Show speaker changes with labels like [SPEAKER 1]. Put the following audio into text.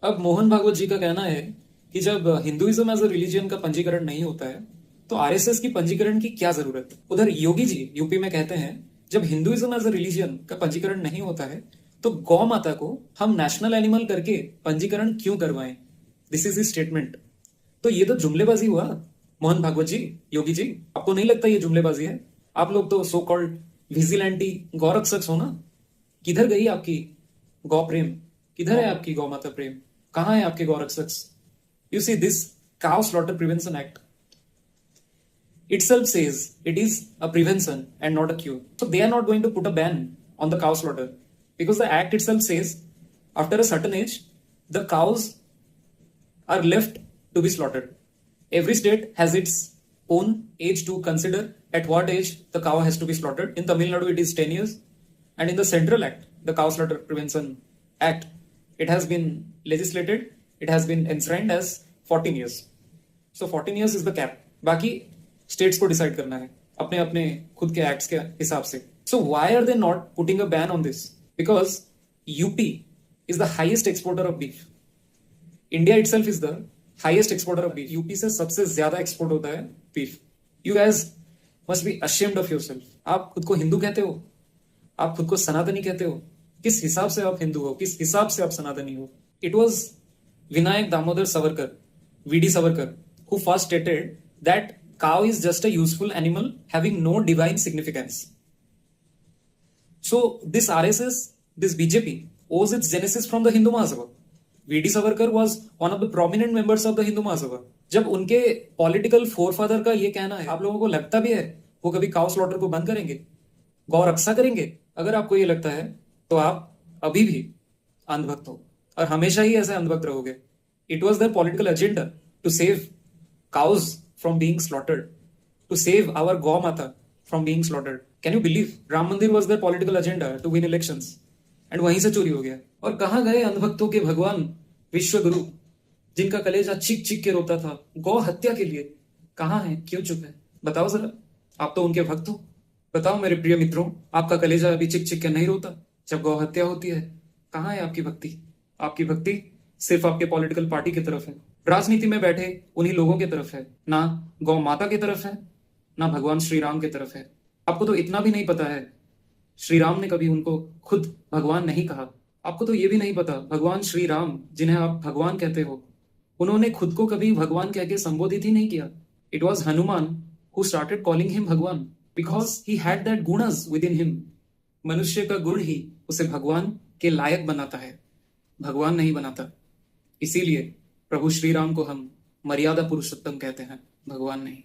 [SPEAKER 1] अब मोहन भागवत जी का कहना है कि जब हिंदुइज्म एज अ रिलीजन का पंजीकरण नहीं होता है तो आरएसएस की पंजीकरण की क्या जरूरत है। उधर योगी जी यूपी में कहते हैं जब हिंदुइज्म एज अ रिलीजन का पंजीकरण नहीं होता है तो गौ माता को हम नेशनल एनिमल करके पंजीकरण क्यों करवाएं। This is statement. तो ये तो जुमलेबाजी हुआ मोहन भागवत जी, योगी जी, आपको नहीं लगता ये जुमलेबाजी है? आप लोग तो सो कॉल्ड विजिलेंटी गौरक्षक हो ना। किधर गई आपकी गौ प्रेम? किधर है आपकी गौ माता प्रेम? कहाँ है आपके गौरक्षक? You see this cow slaughter prevention act itself says it is a prevention and not a cure. So they are not going to put a ban on the cow slaughter because the act itself says after a certain age the cows are left to be slaughtered. Every state has its own age to consider at what age the cow has to be slaughtered. In Tamil Nadu, it is 10 years. And in the Central Act, the Cow Slaughter Prevention Act, it has been legislated, it has been enshrined as 14 years. So 14 years is the cap. बाकी states को decide करना है अपने अपने खुद के acts के हिसाब से. So why are they not putting a ban on this? Because UP is the highest exporter of beef. India itself is the highest exporter of beef. UP से सबसे ज्यादा एक्सपोर्ट होता है beef. You guys must be ashamed of yourself. आप खुद को हिंदू कहते हो, आप खुद को सनातनी कहते हो. किस हिसाब से आप हिंदू हो, किस हिसाब से आप सनातनी हो? It was Vinayak Damodar Savarkar, VD Savarkar, who first stated that cow is just a useful animal having no divine significance. So this RSS, this BJP owes its genesis from the Hindu Mahasabha. VD Savarkar was one of the prominent members of the Hindu Mahasabha. जब उनके political फोरफादर का ये कहना है, आप लोगों को लगता भी है वो कभी काउ स्लॉटर को बंद करेंगे, गौ रक्षा करेंगे? अगर आपको ये लगता है तो आप अभी भी अंधभक्त हो और हमेशा ही ऐसे अंधभक्त रहोगे. It was their political agenda to save cows from being slaughtered, to save our Gaw Mata from being slaughtered. Can you believe? Ram Mandir was their political agenda to win elections. And वहीं से चोरी हो गया. और कहाँ गए अंधभक्तों के भगवान विश्व गुरु जिनका कलेजा चीख चीख के रोता था गौ हत्या के लिए? कहाँ है, क्यों चुप है? बताओ जरा. आप तो उनके भक्त हो. बताओ मेरे प्रिय मित्रों, आपका कलेजा अभी चिक चिक के नहीं रोता जब गौ हत्या होती है? कहाँ है आपकी भक्ति? आपकी भक्ति सिर्फ आपके पॉलिटिकल पार्टी की तरफ है, राजनीति में बैठे उन्हीं लोगों की तरफ है, ना गौ माता की तरफ है, ना भगवान श्री राम की तरफ है. आपको तो इतना भी नहीं पता है श्री राम ने कभी उनको खुद भगवान नहीं कहा. आपको तो ये भी नहीं पता भगवान श्री राम जिन्हें आप भगवान कहते हो, उन्होंने खुद को कभी भगवान कह के संबोधित ही नहीं किया. It was Hanuman who started calling him भगवान बिकॉज ही हैड दैट गुणस विद इन हिम. मनुष्य का गुण ही उसे भगवान के लायक बनाता है, भगवान नहीं बनाता. इसीलिए प्रभु श्री राम को हम मर्यादा पुरुषोत्तम कहते हैं, भगवान नहीं.